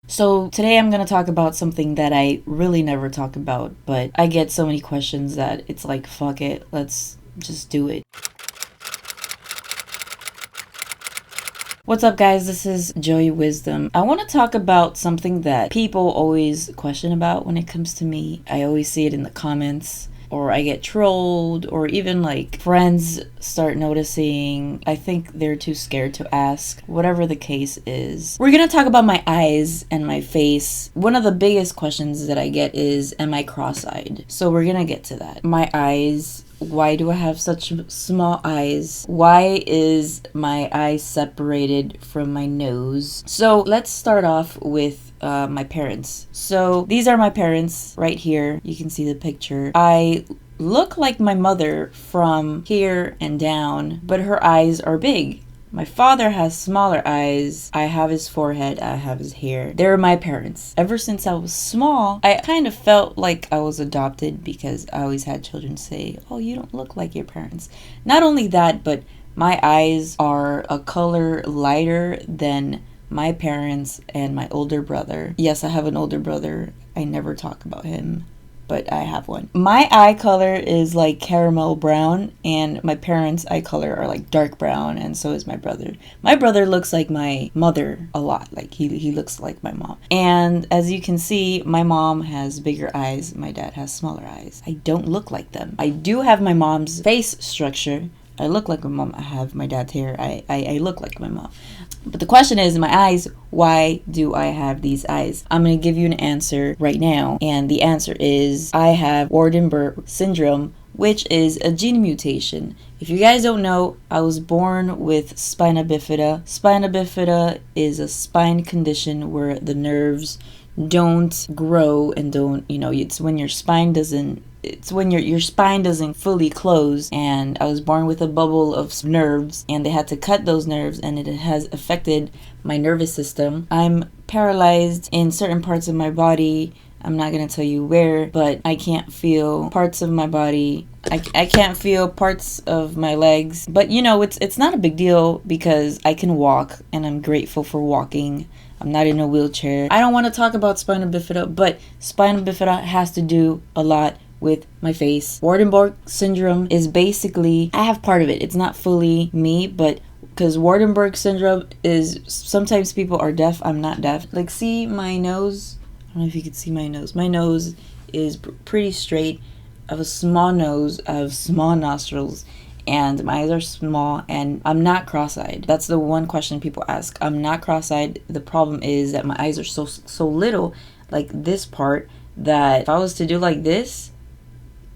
So today I'm going to talk about something that I really never talk about, but I get so many questions that it's like, fuck it, let's just do it. What's up, guys? This is Joey Wisdom. I want to talk about something that people always question about when it comes to me. I always see it in the comments, or I get trolled, or even like friends start noticing. I think they're too scared to ask. Whatever the case is, we're gonna talk about my eyes and my face. One of the biggest questions that I get is, am I cross-eyed? So we're gonna get to that. My eyes. Why do I have such small eyes? Why is my eye separated from my nose? So let's start off with my parents. So these are my parents right here. You can see the picture. I look like my mother from here and down, but her eyes are big. My father has smaller eyes. I have his forehead. I have his hair. They're my parents. Ever since I was small, I kind of felt like I was adopted because I always had children say, oh, you don't look like your parents. Not only that, but my eyes are a color lighter than my parents and my older brother. Yes, I have an older brother. I never talk about him, but I have one. My eye color is like caramel brown, and my parents' eye color are like dark brown, and so is my brother. My brother looks like my mother a lot. Like he looks like my mom. And as you can see, my mom has bigger eyes. My dad has smaller eyes. I don't look like them. I do have my mom's face structure. I look like my mom. I have my dad's hair. I look like my mom. But the question is, my eyes, why do I have these eyes? I'm going to give you an answer right now. And the answer is, I have Waardenburg syndrome, which is a gene mutation. If you guys don't know, I was born with spina bifida. Spina bifida is a spine condition where the nerves don't grow and don't, it's when your spine doesn't fully close, and I was born with a bubble of nerves, and they had to cut those nerves, and it has affected my nervous system. I'm paralyzed in certain parts of my body. I'm not going to tell you where, but I can't feel parts of my body. I can't feel parts of my legs, but it's not a big deal because I can walk, and I'm grateful for walking. I'm not in a wheelchair. I don't want to talk about spina bifida, but spina bifida has to do a lot with my face. Waardenburg syndrome is basically, I have part of it. It's not fully me, but because Waardenburg syndrome is, sometimes people are deaf. I'm not deaf. Like, see my nose? I don't know if you can see my nose. My nose is pretty straight. I have a small nose. I have small nostrils. And my eyes are small, and I'm not cross-eyed. That's the one question people ask. I'm not cross-eyed. The problem is that my eyes are so little, like this part, that if I was to do like this,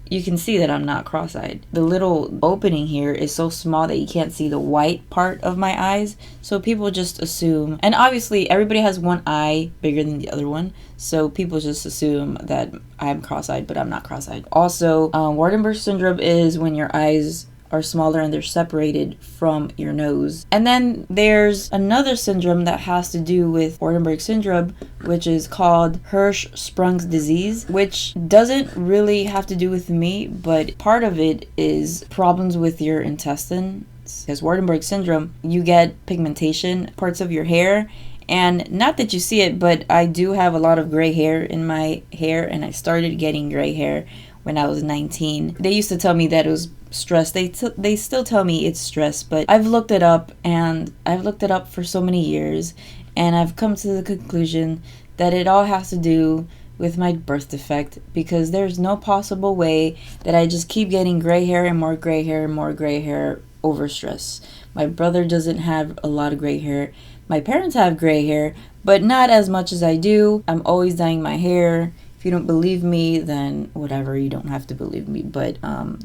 you can see that I'm not cross-eyed. The little opening here is so small that you can't see the white part of my eyes. So people just assume, and obviously everybody has one eye bigger than the other one. So people just assume that I'm cross-eyed, but I'm not cross-eyed. Also, Waardenburg syndrome is when your eyes are smaller and they're separated from your nose. And then there's another syndrome that has to do with Waardenburg syndrome, which is called Hirschsprung's disease, which doesn't really have to do with me, but part of it is problems with your intestine. Because Waardenburg syndrome, you get pigmentation, parts of your hair, and not that you see it, but I do have a lot of gray hair in my hair, and I started getting gray hair when I was 19. They used to tell me that it was stress. They still tell me it's stress, but I've looked it up, and I've looked it up for so many years, and I've come to the conclusion that it all has to do with my birth defect, because there's no possible way that I just keep getting gray hair and more gray hair and more gray hair over stress. My brother doesn't have a lot of gray hair. My parents have gray hair, but not as much as I do. I'm always dyeing my hair. If you don't believe me, then whatever, you don't have to believe me, but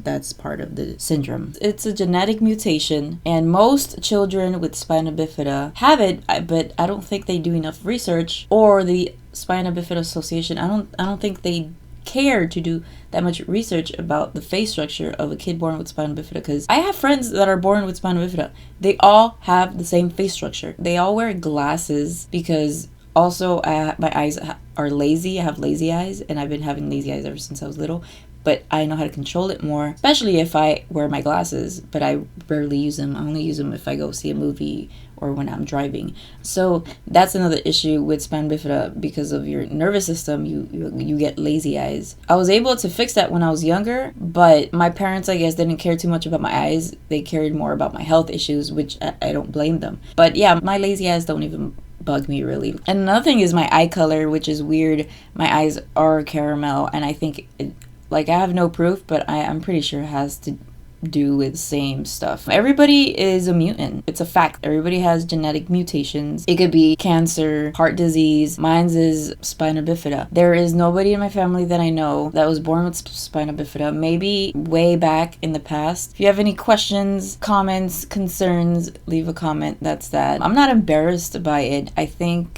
that's part of the syndrome. It's a genetic mutation, and most children with spina bifida have it, but I don't think they do enough research, or the Spina Bifida Association, I don't think they care to do that much research about the face structure of a kid born with spina bifida, because I have friends that are born with spina bifida. They all have the same face structure. They all wear glasses because also my eyes are lazy. I have lazy eyes, and I've been having lazy eyes ever since I was little, but I know how to control it more, especially if I wear my glasses, but I rarely use them. I only use them if I go see a movie or when I'm driving. So that's another issue with spina bifida. Because of your nervous system, you get lazy eyes. I was able to fix that when I was younger, but my parents, I guess, didn't care too much about my eyes. They cared more about my health issues, which I don't blame them. But yeah, my lazy eyes don't even bug me really. And another thing is my eye color, which is weird. My eyes are caramel, and I think I have no proof, but I'm pretty sure it has to do with the same stuff. Everybody is a mutant. It's a fact. Everybody has genetic mutations. It could be cancer, heart disease. Mine's is spina bifida. There is nobody in my family that I know that was born with spina bifida. Maybe way back in the past. If you have any questions, comments, concerns, leave a comment. That's that. I'm not embarrassed by it.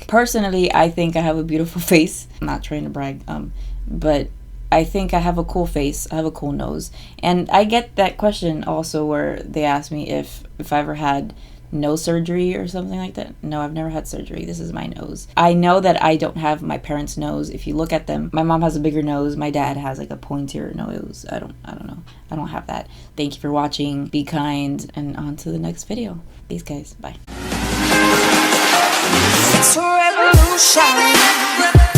Personally, I think I have a beautiful face. I'm not trying to brag, but I think I have a cool face. I have a cool nose. And I get that question also where they ask me if I ever had nose surgery or something like that. No, I've never had surgery. This is my nose. I know that I don't have my parents' nose. If you look at them, my mom has a bigger nose. My dad has like a pointier nose. I don't know. I don't have that. Thank you for watching. Be kind, and on to the next video. Peace, guys. Bye. It's a revolution.